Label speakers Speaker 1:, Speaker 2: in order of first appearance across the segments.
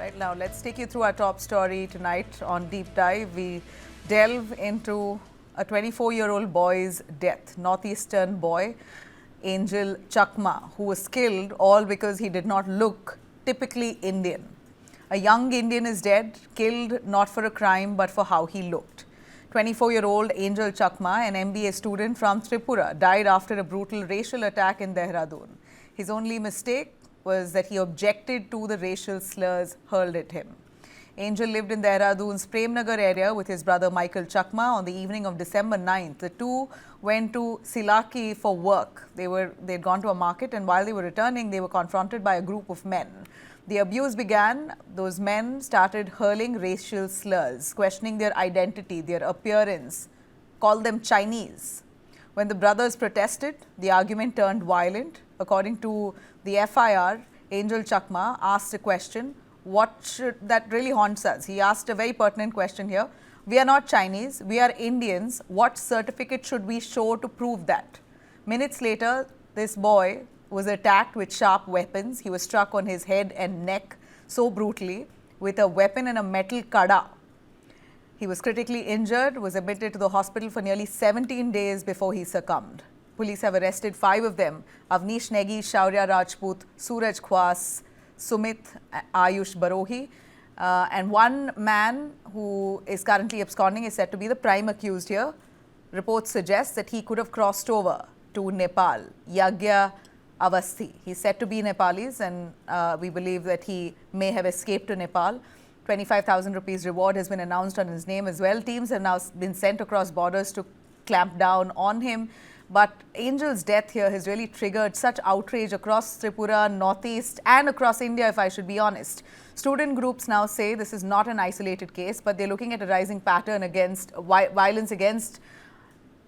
Speaker 1: Right now, let's take you through our top story tonight on Deep Dive. We delve into a 24-year-old boy's death. Northeastern boy, Angel Chakma, who was killed all because he did not look typically Indian. A young Indian is dead, killed not for a crime but for how he looked. 24-year-old Angel Chakma, an MBA student from Tripura, died after a brutal racial attack in Dehradun. His only mistake was that he objected to the racial slurs hurled at him. Angel lived in Dehradun's Premnagar area with his brother Michael Chakma. On the evening of December 9th, the two went to Silaki for work. They'd gone to a market, and while they were returning, they were confronted by a group of men. The abuse began. Those men started hurling racial slurs, questioning their identity, their appearance, called them Chinese. When the brothers protested, the argument turned violent. According to the FIR, Angel Chakma asked a question, that really haunts us. He asked a very pertinent question here. We are not Chinese, we are Indians. What certificate should we show to prove that? Minutes later, this boy was attacked with sharp weapons. He was struck on his head and neck so brutally with a weapon and a metal kada. He was critically injured, was admitted to the hospital for nearly 17 days before he succumbed. Police have arrested 5 of them: Avnish Negi, Shaurya Rajput, Suraj Khwas, Sumit, Ayush Barohi. And one man who is currently absconding is said to be the prime accused here. Reports suggest that he could have crossed over to Nepal, Yagya Avasthi. He's said to be Nepalese, and we believe that he may have escaped to Nepal. 25,000 rupees reward has been announced on his name as well. Teams have now been sent across borders to clamp down on him. But Angel's death here has really triggered such outrage across Tripura, Northeast and across India, if I should be honest. Student groups now say this is not an isolated case, but they're looking at a rising pattern against violence against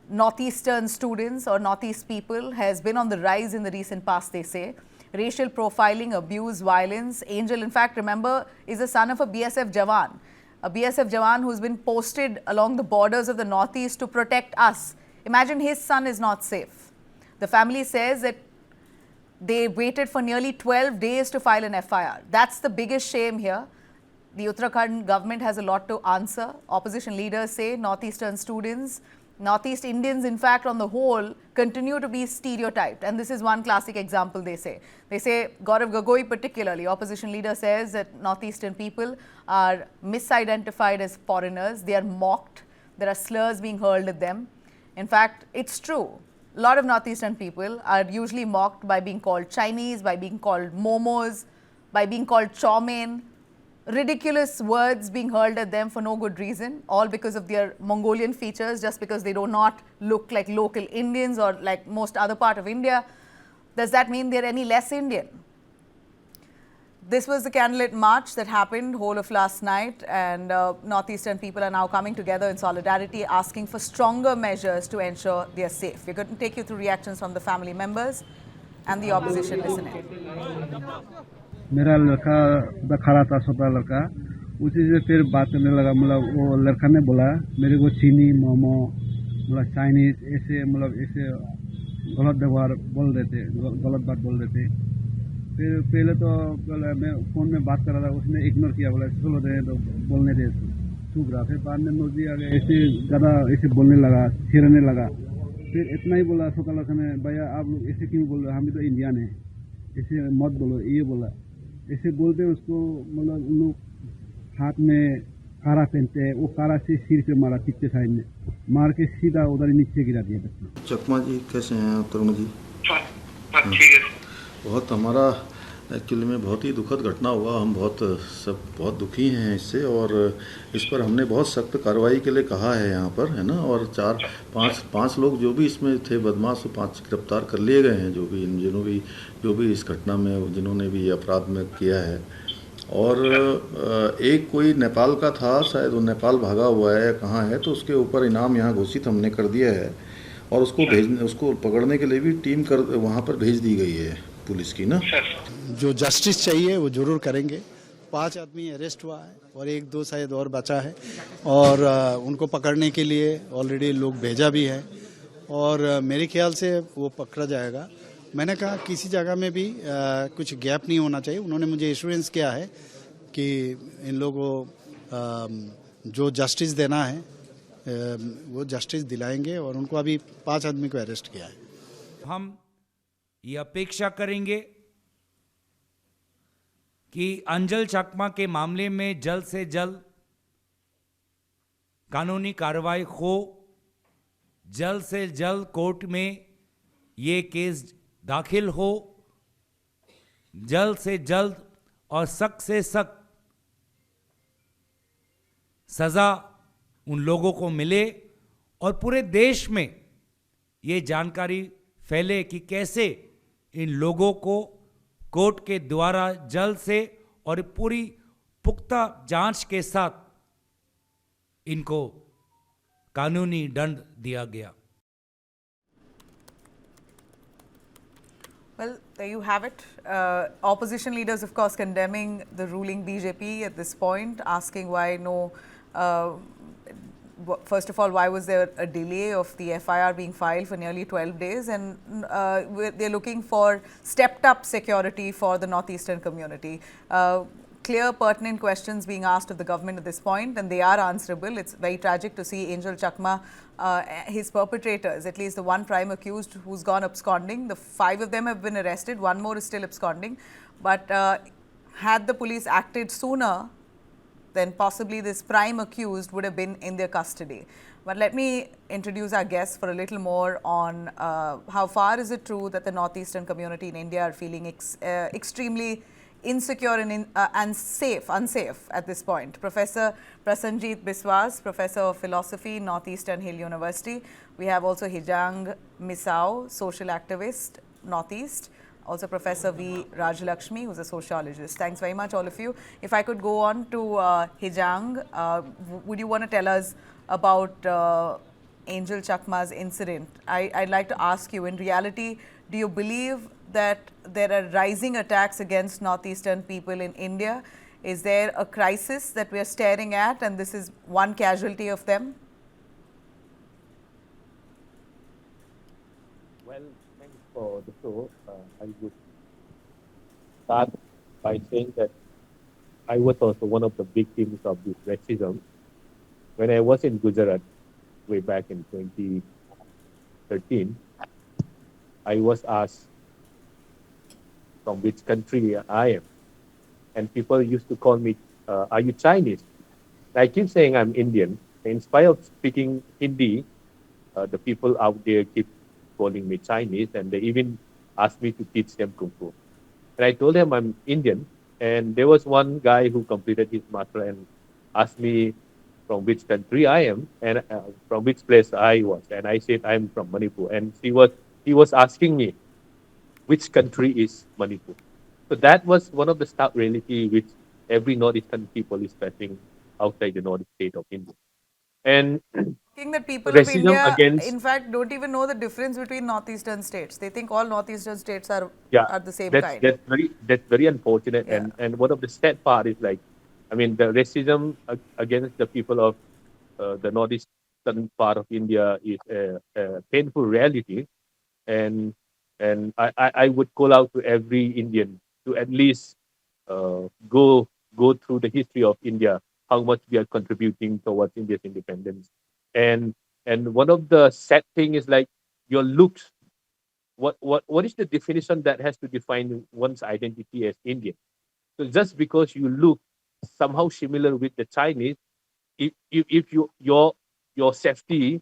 Speaker 1: Northeastern students or Northeast people has been on the rise in the recent past, they say. Racial profiling, abuse, violence. Angel, in fact, remember, is the son of a BSF Jawan. A BSF Jawan who's been posted along the borders of the Northeast to protect us. Imagine his son is not safe. The family says that they waited for nearly 12 days to file an FIR. That's the biggest shame here. The Uttarakhand government has a lot to answer. Opposition leaders say Northeastern students, Northeast Indians, in fact, on the whole, continue to be stereotyped. And this is one classic example, they say. They say, Gaurav Gogoi particularly, opposition leader, says that Northeastern people are misidentified as foreigners. They are mocked. There are slurs being hurled at them. In fact, it's true. A lot of Northeastern people are usually mocked by being called Chinese, by being called momos, by being called chow mein. Ridiculous words being hurled at them for no good reason, all because of their Mongolian features, just because they do not look like local Indians or like most other part of India. Does that mean they're any less Indian? This was the candlelit march that happened whole of last night, and Northeastern people are now coming together in solidarity, asking for stronger measures to ensure they are safe. We're going to take you through reactions from the family members and the opposition listening.
Speaker 2: मेरा लड़का खड़ा था, छोटा लड़का, उसी से फिर बात करने लगा। मतलब वो लड़का ने बोला मेरे को चीनी, मोमो, मतलब चाइनीज, ऐसे मतलब ऐसे गलत व्यवहार बोल देते, गलत बात बोल देते। फिर पहले तो मैं फोन में बात कर रहा था, उसने इग्नोर किया, बोला चलो दे तो बोलने दे, चुप रहा। फिर बाद में नोजी आ गया, ऐसे ज़्यादा ऐसे बोलने लगा, छेड़ने लगा। फिर इतना ही बोला छोटा लड़का ने, भैया आप लोग ऐसे क्यों बोल रहे हो, हम भी तो इंडियन है, ऐसे मत बोलो, ये बोला। ऐसे बोलते उसको मतलब उन लोग हाथ में कारा पहनते हैं, वो कारा से सिर पे मारा, पीछे साइड में मार के सीधा उधर नीचे गिरा दिया बच्चा।
Speaker 3: चकमा जी कैसे हैं? उत्तरमा जी
Speaker 4: ठीक है।
Speaker 3: बहुत हमारा एक्चुअली में बहुत ही दुखद घटना हुआ। हम सब बहुत दुखी हैं इससे, और इस पर हमने बहुत सख्त कार्रवाई के लिए कहा है यहाँ पर, है ना। और 4-5 लोग जो भी इसमें थे बदमाश, 5 गिरफ्तार कर लिए गए हैं, जो भी इस घटना में जिन्होंने भी अपराध में किया है। और एक कोई नेपाल का था, शायद वो नेपाल भागा हुआ है, कहाँ है, तो उसके ऊपर इनाम यहाँ घोषित हमने कर दिया है, और उसको पकड़ने के लिए भी टीम वहाँ पर भेज दी गई है पुलिस की ना।
Speaker 5: जो जस्टिस चाहिए वो जरूर करेंगे। 5 आदमी अरेस्ट हुआ है और 1-2 शायद और बचा है, और उनको पकड़ने के लिए ऑलरेडी लोग भेजा भी है, और मेरे ख्याल से वो पकड़ा जाएगा। मैंने कहा किसी जगह में भी कुछ गैप नहीं होना चाहिए। उन्होंने मुझे एश्योरेंस किया है कि इन लोगों को जो जस्टिस देना है वो जस्टिस दिलाएंगे और उनको अभी 5 आदमी को अरेस्ट किया है।
Speaker 6: हम ये अपेक्षा करेंगे कि अंजल चकमा के मामले में जल्द से जल्द कानूनी कार्रवाई हो, जल्द से जल्द कोर्ट में ये केस दाखिल हो, जल्द से जल्द और सख्त से सख्त सजा उन लोगों को मिले और पूरे देश में ये जानकारी फैले कि कैसे इन लोगों को कोर्ट के द्वारा जल्द से और पूरी पुख्ता जांच के साथ इनको कानूनी दंड दिया गया।
Speaker 1: Well, there you have it. Opposition leaders, of course, condemning the ruling BJP at this point, asking why no. First of all, why was there a delay of the FIR being filed for nearly 12 days? And they're looking for stepped up security for the northeastern community. Clear, pertinent questions being asked of the government at this point, and they are answerable. It's very tragic to see Angel Chakma, his perpetrators, at least the one prime accused who's gone absconding. The 5 of them have been arrested, 1 more is still absconding. But had the police acted sooner, then possibly this prime accused would have been in their custody. But let me introduce our guests for a little more on how far is it true that the northeastern community in India are feeling extremely insecure and unsafe at this point. Professor Prasanjit Biswas, Professor of Philosophy, Northeastern Hill University. We have also Hijang Misao, social activist, Northeast. Also Professor V. Rajalakshmi, who's a sociologist. Thanks very much, all of you. If I could go on to Hijang, would you want to tell us about Angel Chakma's incident? I'd like to ask you, in reality, do you believe that there are rising attacks against northeastern people in India? Is there a crisis that we are staring at, and this is one casualty of them?
Speaker 7: Well, thanks for the show. I would start by saying that I was also one of the victims of this racism. When I was in Gujarat, way back in 2013, I was asked from which country I am. And people used to call me, are you Chinese? I keep saying I'm Indian. In spite of speaking Hindi, the people out there keep calling me Chinese, and they even asked me to teach them Kung Fu. And I told them I'm Indian. And there was one guy who completed his master and asked me from which country I am and from which place I was. And I said I'm from Manipur. And he was asking me, which country is Manipur? So that was one of the stark reality which every northeastern people is facing outside the north state of India. And
Speaker 1: That people of
Speaker 7: racism
Speaker 1: India,
Speaker 7: against,
Speaker 1: in fact, don't even know the difference between northeastern states. They think all northeastern states are the same kind.
Speaker 7: That's very unfortunate.
Speaker 1: Yeah.
Speaker 7: And one of the sad part is like, I mean, the racism against the people of the northeastern part of India is a painful reality. And I would call out to every Indian to at least go through the history of India, how much we are contributing towards India's independence. And one of the sad thing is like your looks. What is the definition that has to define one's identity as Indian? So just because you look somehow similar with the Chinese, if your safety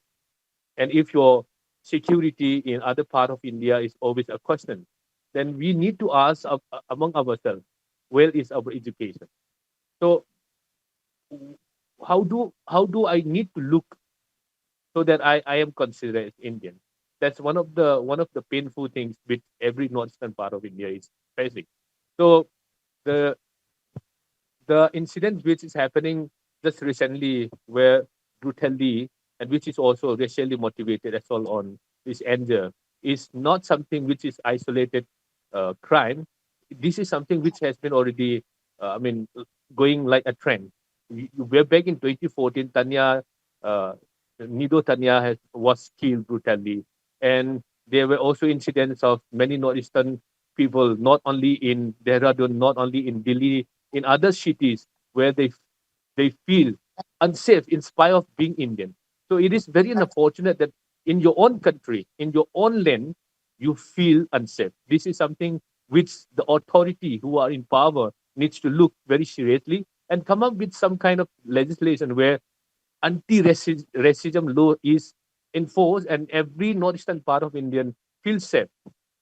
Speaker 7: and if your security in other part of India is always a question, then we need to ask among ourselves, where is our education? So how do I need to look so that I am considered as Indian? That's one of the painful things which every northeastern part of India is facing. So the incident which is happening just recently, where brutally and which is also racially motivated assault on this Angel, is not something which is isolated crime. This is something which has been already, going like a trend. We're back in 2014, Nido Tanya was killed brutally. And there were also incidents of many northeastern people, not only in Dehradun, not only in Delhi, in other cities where they feel unsafe in spite of being Indian. So it is very unfortunate that in your own country, in your own land, you feel unsafe. This is something which the authority who are in power needs to look very seriously and come up with some kind of legislation where anti-racism law is enforced and every northeastern part of India feels safe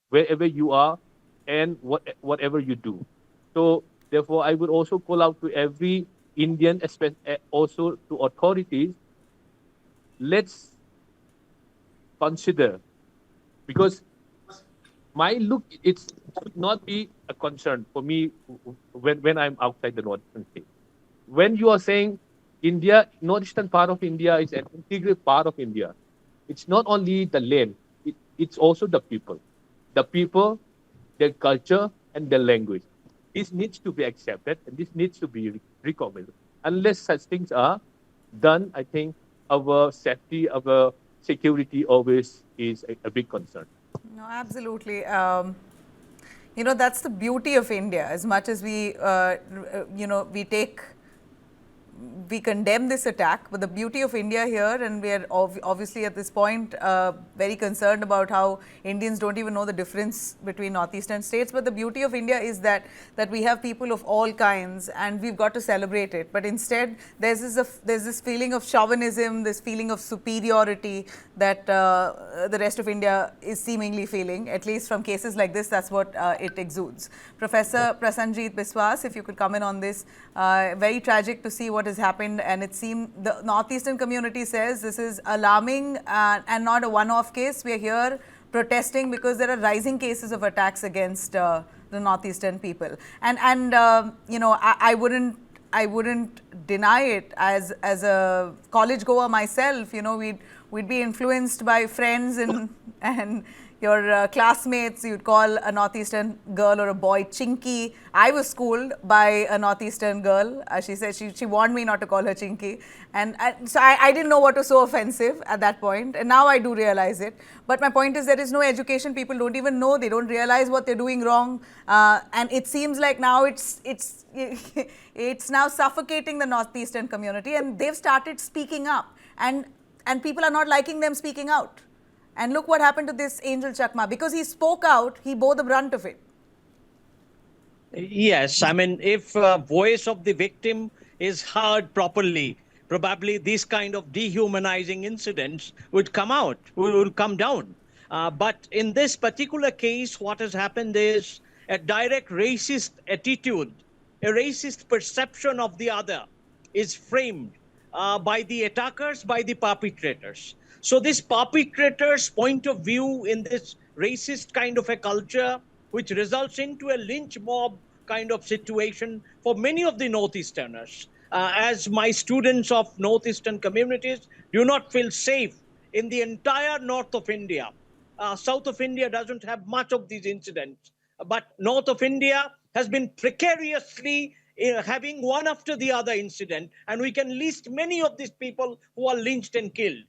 Speaker 7: wherever you are and whatever you do. So therefore, I would also call out to every Indian, also to authorities, let's consider, because my look, it should not be a concern for me when I'm outside the northeastern state. When you are saying India, northeastern part of India is an integral part of India, it's not only the land, it's also the people. The people, their culture, and their language. This needs to be accepted and this needs to be recognized. Unless such things are done, I think our safety, our security always is a big concern.
Speaker 1: No, absolutely. That's the beauty of India. As much as we condemn this attack, but the beauty of India here, and we are obviously at this point very concerned about how Indians don't even know the difference between northeastern states, but the beauty of India is that we have people of all kinds and we've got to celebrate it. But instead there's this feeling of chauvinism, this feeling of superiority that the rest of India is seemingly feeling, at least from cases like this. That's what it exudes. Professor Prasanjit Biswas, if you could come in on this. Very tragic to see what has happened, and it seems the northeastern community says this is alarming and not a one-off case. We are here protesting because there are rising cases of attacks against the northeastern people, and I wouldn't deny it. As a college goer myself, we'd be influenced by friends and your classmates. You'd call a northeastern girl or a boy chinky. I was schooled by a northeastern girl. She said she warned me not to call her chinky, and so I didn't know what was so offensive at that point, and now I do realize it. But my point is, there is no education. People don't even know. They don't realize what they're doing wrong, and it seems like now it's now suffocating the northeastern community, and they've started speaking up, and people are not liking them speaking out. And look what happened to this Angel Chakma. Because he spoke out, he bore the brunt of it.
Speaker 8: Yes, I mean, if voice of the victim is heard properly, probably these kind of dehumanizing incidents would come out, will come down. But in this particular case, what has happened is a direct racist attitude, a racist perception of the other is framed by the attackers, by the perpetrators. So this perpetrator's point of view in this racist kind of a culture, which results into a lynch mob kind of situation for many of the Northeasterners. As my students of Northeastern communities do not feel safe in the entire north of India. South of India doesn't have much of these incidents, but north of India has been precariously having one after the other incident, and we can list many of these people who are lynched and killed.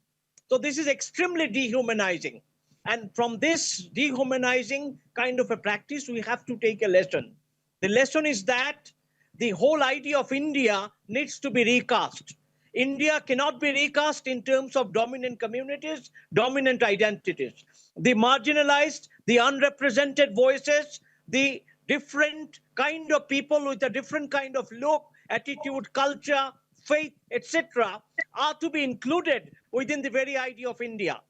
Speaker 8: So this is extremely dehumanizing. And from this dehumanizing kind of a practice, we have to take a lesson. The lesson is that the whole idea of India needs to be recast. India cannot be recast in terms of dominant communities, dominant identities. The marginalized, the unrepresented voices, the different kind of people with a different kind of look, attitude, culture, faith, etc., are to be included within the very idea of India.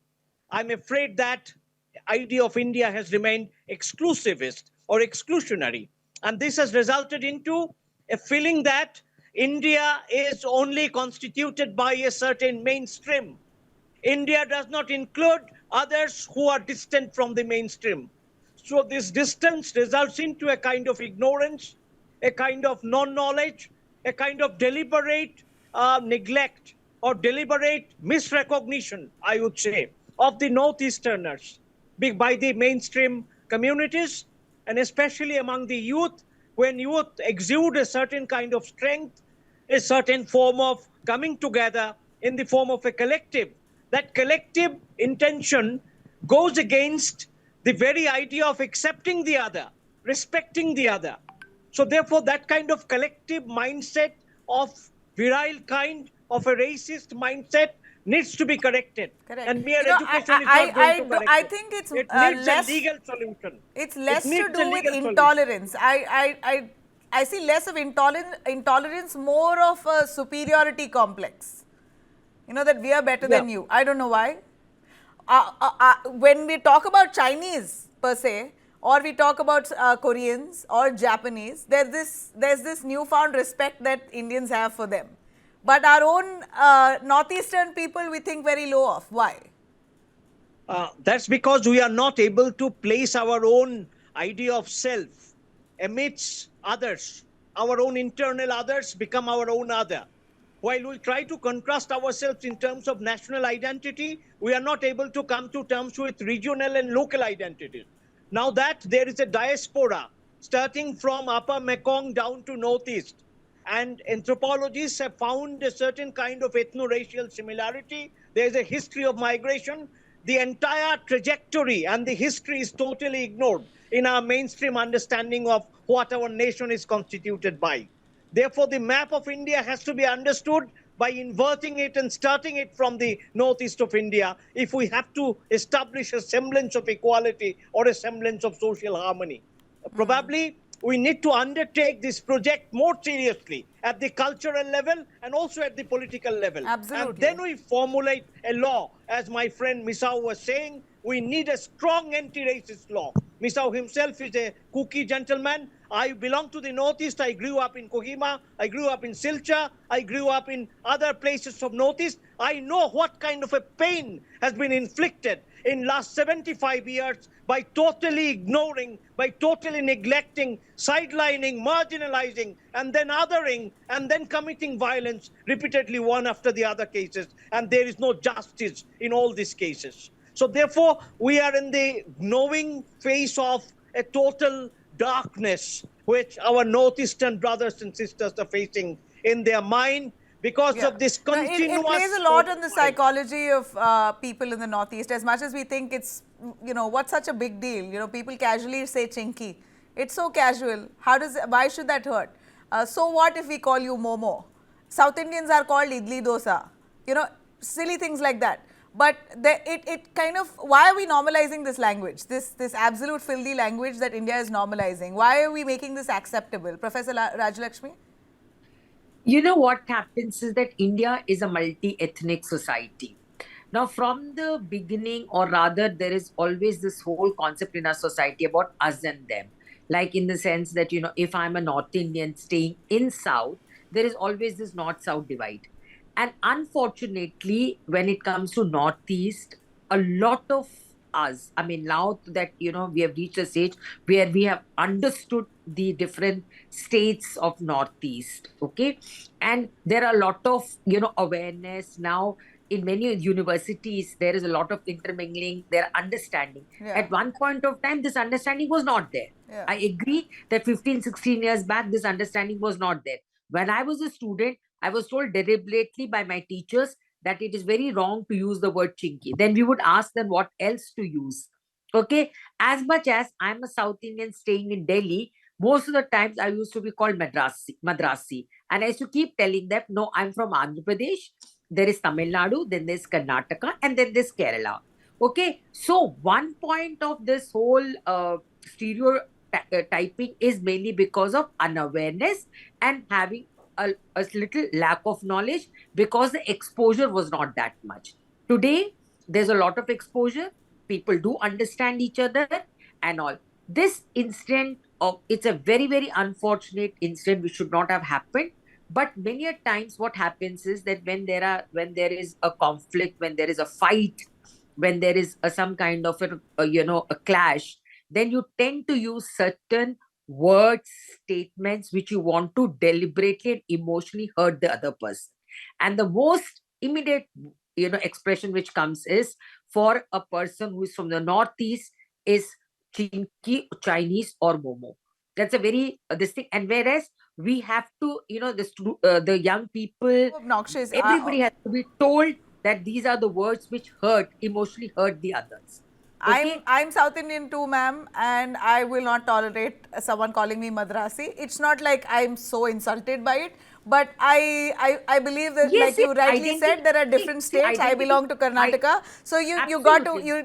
Speaker 8: I'm afraid that idea of India has remained exclusivist or exclusionary. And this has resulted into a feeling that India is only constituted by a certain mainstream. India does not include others who are distant from the mainstream. So this distance results into a kind of ignorance, a kind of non-knowledge, a kind of deliberate neglect or deliberate misrecognition, I would say, of the Northeasterners by the mainstream communities, and especially among the youth. When youth exude a certain kind of strength, a certain form of coming together in the form of a collective, that collective intention goes against the very idea of accepting the other, respecting the other. So therefore, that kind of collective mindset of virile kind of a racist mindset needs to be corrected.
Speaker 1: Correct.
Speaker 8: And mere
Speaker 1: You know,
Speaker 8: education is not going to correct
Speaker 1: I
Speaker 8: it.
Speaker 1: think it's
Speaker 8: It needs
Speaker 1: less.
Speaker 8: a legal solution.
Speaker 1: It's
Speaker 8: It
Speaker 1: less to
Speaker 8: needs a
Speaker 1: do with
Speaker 8: legal solution.
Speaker 1: intolerance. I see less of intolerance, more of a superiority complex. You know, that we are better than you. I don't know why. When we talk about Chinese per se, or we talk about Koreans or Japanese, there's this newfound respect that Indians have for them. But our own northeastern people, we think very low of. Why?
Speaker 8: That's because we are not able to place our own idea of self amidst others. Our own internal others become our own other. While we try to contrast ourselves in terms of national identity, we are not able to come to terms with regional and local identities. Now that there is a diaspora starting from Upper Mekong down to Northeast, and anthropologists have found a certain kind of ethno-racial similarity. There is a history of migration. The entire trajectory and the history is totally ignored in our mainstream understanding of what our nation is constituted by. Therefore, the map of India has to be understood by inverting it and starting it from the northeast of India if we have to establish a semblance of equality or a semblance of social harmony. Probably we need to undertake this project more seriously at the cultural level and also at the political level.
Speaker 1: Absolutely.
Speaker 8: And then we formulate a law. As my friend Misao was saying, we need a strong anti-racist law. Misao himself is a Kuki gentleman. I belong to the Northeast. I grew up in Kohima. I grew up in Silchar. I grew up in other places of Northeast. I know what kind of a pain has been inflicted in last 75 years by totally ignoring, by totally neglecting, sidelining, marginalizing, and then othering, and then committing violence repeatedly one after the other cases. And there is no justice in all these cases. So therefore, we are in the knowing face of a total darkness which our Northeastern brothers and sisters are facing in their mind because of this continuous...
Speaker 1: It plays a lot on the psychology of people in the Northeast. As much as we think it's, you know, what's such a big deal? You know, people casually say chinky. It's so casual. Why should that hurt? So what if we call you Momo? South Indians are called Idli Dosa. You know, silly things like that. But it kind of, why are we normalizing this language, this absolute filthy language that India is normalizing? Why are we making this acceptable? Professor Rajalakshmi?
Speaker 9: You know what happens is that India is a multi-ethnic society. Now, from the beginning, or rather, there is always this whole concept in our society about us and them. Like in the sense that, you know, if I'm a North Indian staying in South, there is always this North-South divide. And unfortunately, when it comes to Northeast, a lot of us, I mean, now that, you know, we have reached a stage where we have understood the different states of Northeast, okay? And there are a lot of, you know, awareness now in many universities. There is a lot of intermingling, there are understanding.
Speaker 1: Yeah.
Speaker 9: At one point of time, this understanding was not there.
Speaker 1: Yeah.
Speaker 9: I agree that 15, 16 years back, this understanding was not there. When I was a student, I was told deliberately by my teachers that it is very wrong to use the word chinky. Then we would ask them what else to use. Okay. As much as I'm a South Indian staying in Delhi, most of the times I used to be called Madrasi. And I used to keep telling them, no, I'm from Andhra Pradesh. There is Tamil Nadu, then there's Karnataka, and then there's Kerala. Okay. So one point of this whole stereotyping is mainly because of unawareness and having a little lack of knowledge, because the exposure was not that much. Today, there's a lot of exposure. People do understand each other and all. This incident, it's a very, very unfortunate incident which should not have happened. But many a times what happens is that when there is a conflict, when there is a fight, when there is some kind of a clash, then you tend to use certain words, statements which you want to deliberately and emotionally hurt the other person. And the most immediate, expression which comes is, for a person who is from the Northeast, is chinky, Chinese, or Momo. That's a very this thing. And whereas we have to, the young people,
Speaker 1: obnoxious.
Speaker 9: Everybody has to be told that these are the words which emotionally hurt the others.
Speaker 1: I'm South Indian too, ma'am, and I will not tolerate someone calling me Madrasi. It's not like I'm so insulted by it, but I believe that,
Speaker 9: Yes,
Speaker 1: like you
Speaker 9: yes,
Speaker 1: rightly said, there are different states. I belong to Karnataka, so
Speaker 9: absolutely.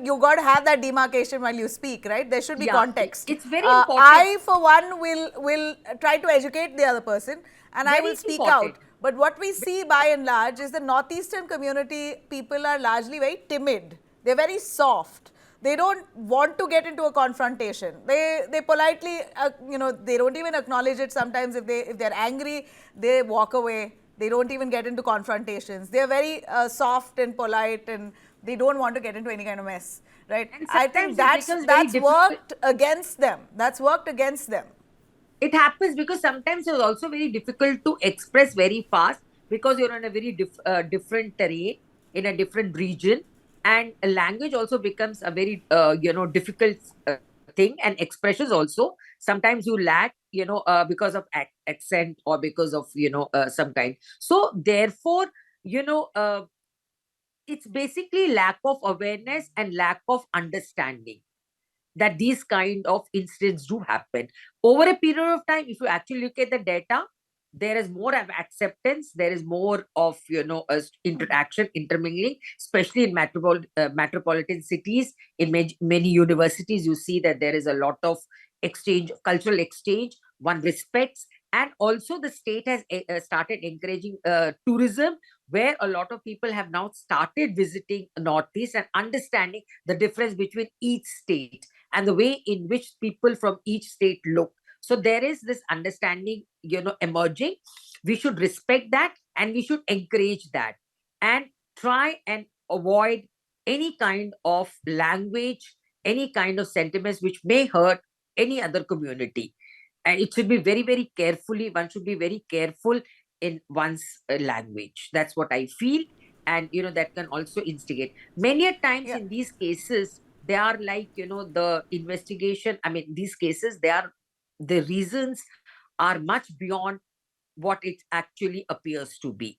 Speaker 1: you got to have that demarcation while you speak, right? There should be
Speaker 9: Yeah,
Speaker 1: context.
Speaker 9: it's very important.
Speaker 1: I, for one, will try to educate the other person, and I
Speaker 9: Very
Speaker 1: will speak
Speaker 9: important.
Speaker 1: out. But what we see by and large is the northeastern community people are largely very timid. They're very soft. They don't want to get into a confrontation. They politely, they don't even acknowledge it. Sometimes if they're angry, they walk away. They don't even get into confrontations. They're very soft and polite, and they don't want to get into any kind of mess, right?
Speaker 9: And
Speaker 1: I think
Speaker 9: sometimes it becomes very
Speaker 1: that's
Speaker 9: difficult.
Speaker 1: worked against them. That's worked against them.
Speaker 9: It happens because sometimes it's also very difficult to express very fast because you're in a very different terrain, in a different region, and a language also becomes a very difficult thing, and expressions also sometimes you lack, because of accent or because of some kind. So therefore, you know uh, it's basically lack of awareness and lack of understanding that these kind of incidents do happen over a period of time. If you actually look at the data, there is more of acceptance, there is more of interaction, intermingling, especially in metropolitan cities. In many universities, you see that there is a lot of exchange, cultural exchange, one respects. And also the state has started encouraging tourism, where a lot of people have now started visiting Northeast and understanding the difference between each state and the way in which people from each state look. So there is this understanding, emerging. We should respect that and we should encourage that and try and avoid any kind of language, any kind of sentiments which may hurt any other community. And it should be very, very carefully, one should be very careful in one's language. That's what I feel. And, that can also instigate. Many a times
Speaker 1: Yeah.
Speaker 9: in these cases, they are like, the investigation. I mean, these cases, the reasons are much beyond what it actually appears to be.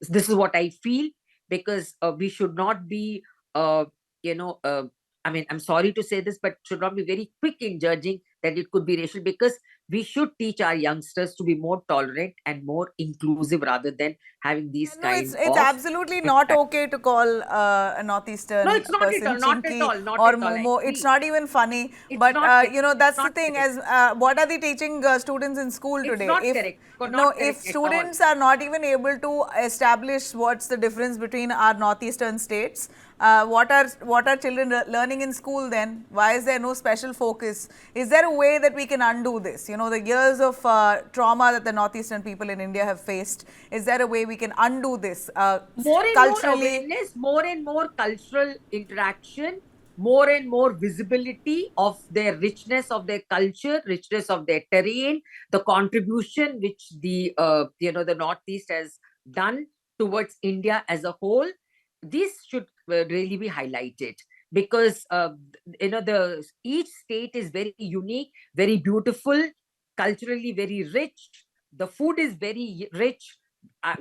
Speaker 9: This is what I feel, because we should not be, you know, uh, I mean, I'm sorry to say this, but should not be very quick in judging that it could be racial, because we should teach our youngsters to be more tolerant and more inclusive rather than having these
Speaker 1: No,
Speaker 9: kind
Speaker 1: it's
Speaker 9: of
Speaker 1: absolutely not okay to call a
Speaker 9: No,
Speaker 1: northeastern
Speaker 9: it's not at
Speaker 1: person
Speaker 9: all, not at
Speaker 1: chinky
Speaker 9: all, not
Speaker 1: or
Speaker 9: at all. I
Speaker 1: momo. It's
Speaker 9: agree.
Speaker 1: not even funny.
Speaker 9: It's
Speaker 1: But
Speaker 9: not correct. It's
Speaker 1: that's the
Speaker 9: not
Speaker 1: thing.
Speaker 9: correct.
Speaker 1: As what are they teaching students in school
Speaker 9: It's
Speaker 1: today?
Speaker 9: not
Speaker 1: If
Speaker 9: correct. Not
Speaker 1: no, if
Speaker 9: correct at all.
Speaker 1: students are not even able to establish what's the difference between our northeastern states, what are children learning in school then? Why is there no special focus? Is there a way that we can undo this? The years of trauma that the northeastern people in India have faced. Is there a way we can undo this
Speaker 9: More and more
Speaker 1: culturally?
Speaker 9: awareness, more and more cultural interaction, more and more visibility of their richness of their culture, richness of their terrain, the contribution which the Northeast has done towards India as a whole. This should really be highlighted, because the each state is very unique, very beautiful, culturally very rich. The food is very rich. I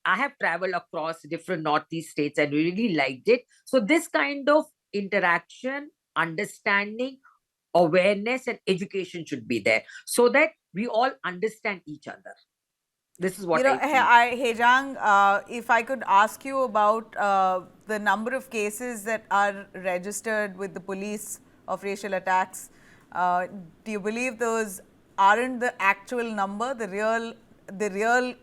Speaker 9: have traveled across different Northeast states and really liked it. So this kind of interaction, understanding, awareness, and education should be there so that we all understand each other. This is what I feel.
Speaker 1: Hejang, if I could ask you about the number of cases that are registered with the police of racial attacks, do you believe those aren't the actual number? The real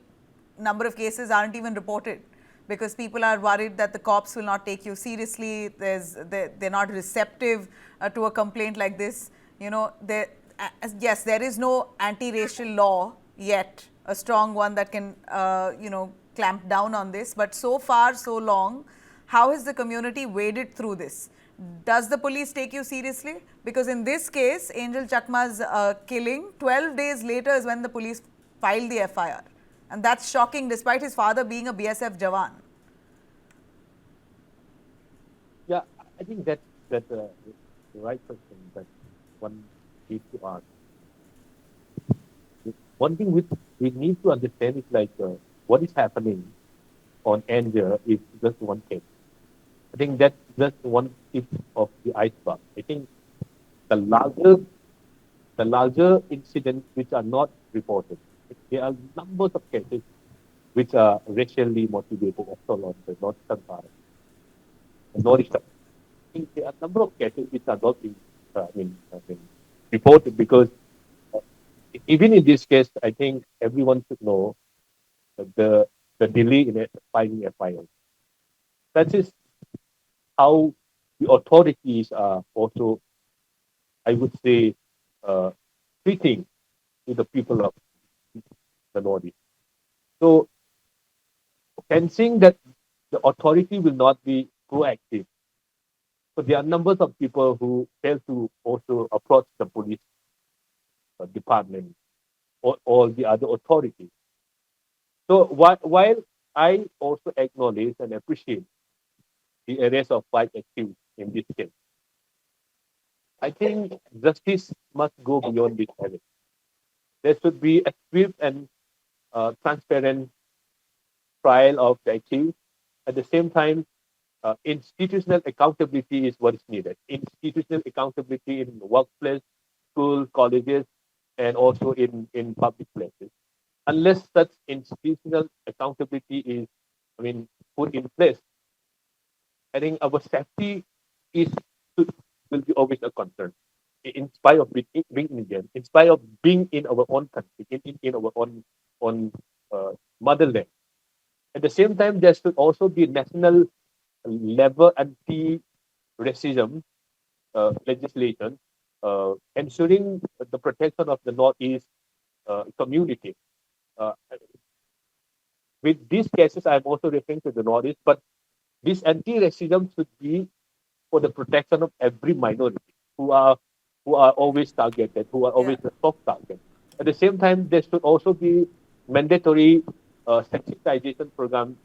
Speaker 1: number of cases aren't even reported because people are worried that the cops will not take you seriously. They're not receptive to a complaint like this. Yes, there is no anti-racial law yet, a strong one that can, clamp down on this. But so far, so long, how has the community waded through this? Does the police take you seriously? Because in this case, Angel Chakma's killing, 12 days later is when the police filed the FIR. And that's shocking, despite his father being a BSF Jawan.
Speaker 7: Yeah, I think that's the right question that one needs to ask. One thing we need to understand is what is happening on Angel is just one case. I think that's just one tip of the iceberg. I think the larger incidents which are not reported, there are numbers of cases which are racially motivated assault on the northeastern part, the northeastern. I think there are a number of cases which are not being, reported because uh, even in this case, I think everyone should know that the delay in filing FIR. That is how the authorities are also, I would say, uh, treating to the people of the Northeast. So, sensing that the authority will not be proactive. So, there are numbers of people who fail to also approach the police department or all the other authorities. So, while I also acknowledge and appreciate the arrest of five accused in this case, I think justice must go beyond this arrest. There should be a swift and transparent trial of the accused. At the same time, institutional accountability is what is needed. Institutional accountability in the workplace, school, colleges, and also in public places. Unless such institutional accountability is, put in place, I think our safety is will be always a concern. In spite of being Indian, in spite of being in our own country, in our own motherland. At the same time, there should also be national level anti-racism legislation ensuring the protection of the Northeast community. Uh, with these cases, I'm also referring to the Northeast, but this anti-racism should be for the protection of every minority who are always targeted, who are
Speaker 1: Yeah.
Speaker 7: always the soft target. At the same time, there should also be mandatory sensitization program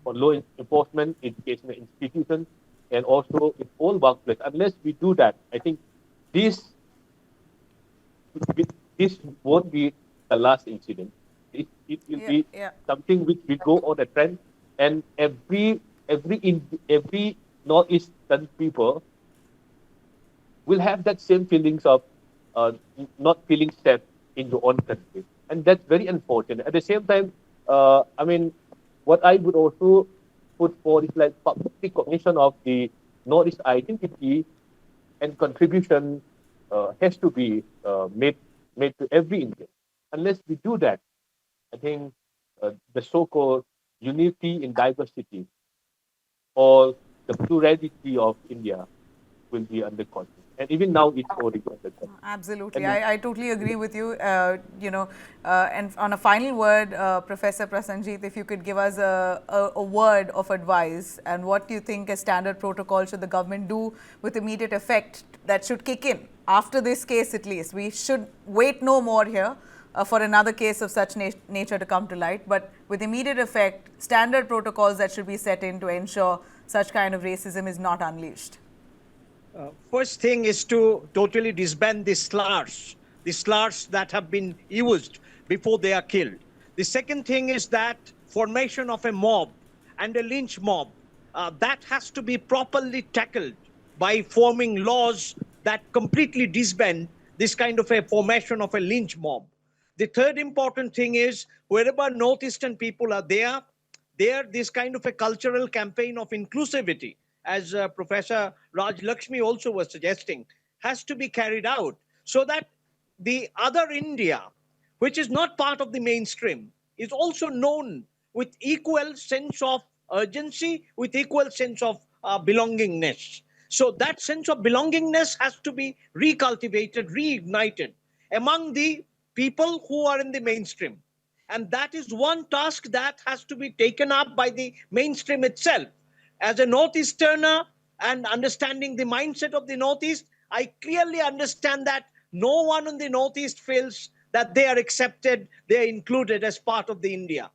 Speaker 7: for law enforcement, educational institutions, and also in all workplace. Unless we do that, I think this this won't be the last incident. It will
Speaker 1: Yeah.
Speaker 7: be
Speaker 1: Yeah.
Speaker 7: something which will go on a trend, and every northeastern people will have that same feelings of uh, not feeling safe in your own country, and that's very unfortunate. At the same time, what I would also put forward is like public recognition of the Northeast identity and contribution has to be made to every Indian. Unless we do that, I think the so-called unity in diversity or the plurality of India will be under conflict. And even now, it's already under conflict.
Speaker 1: Absolutely.
Speaker 7: And
Speaker 1: I totally agree with you. And on a final word, Professor Prasanjit, if you could give us a word of advice, and what do you think as standard protocol should the government do with immediate effect that should kick in after this case at least? We should wait no more here for another case of such nature to come to light, but with immediate effect, standard protocols that should be set in to ensure such kind of racism is not unleashed.
Speaker 8: First thing is to totally disband the slurs that have been used before they are killed. The second thing is that formation of a mob and a lynch mob, that has to be properly tackled by forming laws that completely disband this kind of a formation of a lynch mob. The third important thing is wherever Northeastern people are there this kind of a cultural campaign of inclusivity, as Professor Raj Lakshmi also was suggesting, has to be carried out so that the other India, which is not part of the mainstream, is also known with equal sense of urgency, with equal sense of belongingness. So that sense of belongingness has to be recultivated, reignited among the people who are in the mainstream. And that is one task that has to be taken up by the mainstream itself. As a Northeasterner and understanding the mindset of the Northeast, I clearly understand that no one in the Northeast feels that they are accepted, they are included as part of the India.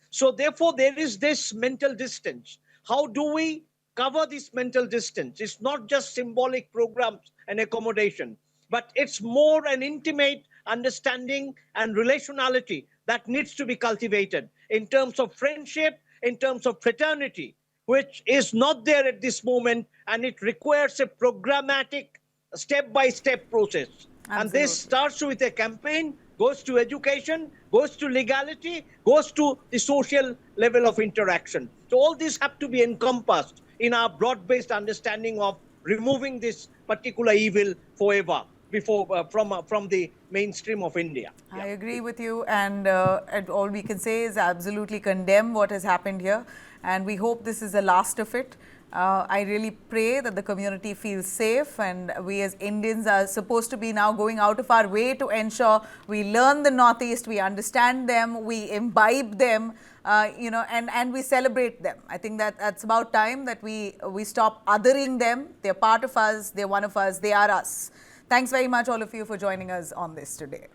Speaker 8: So therefore, there is this mental distance. How do we cover this mental distance? It's not just symbolic programs and accommodation, but it's more an intimate understanding and relationality that needs to be cultivated in terms of friendship, in terms of fraternity. which is not there at this moment, and it requires a programmatic, step-by-step process. And this
Speaker 1: Absolutely.
Speaker 8: starts with a campaign, goes to education, goes to legality, goes to the social level of interaction. So all these have to be encompassed in our broad-based understanding of removing this particular evil forever from the mainstream of India.
Speaker 1: I agree with you, and all we can say is absolutely condemn what has happened here, and we hope this is the last of it. I really pray that the community feels safe, and we as Indians are supposed to be now going out of our way to ensure we learn the Northeast, we understand them, we imbibe them, and we celebrate them. I think that that's about time that we stop othering them. They're part of us, they're one of us, they are us. Thanks very much, all of you, for joining us on this today.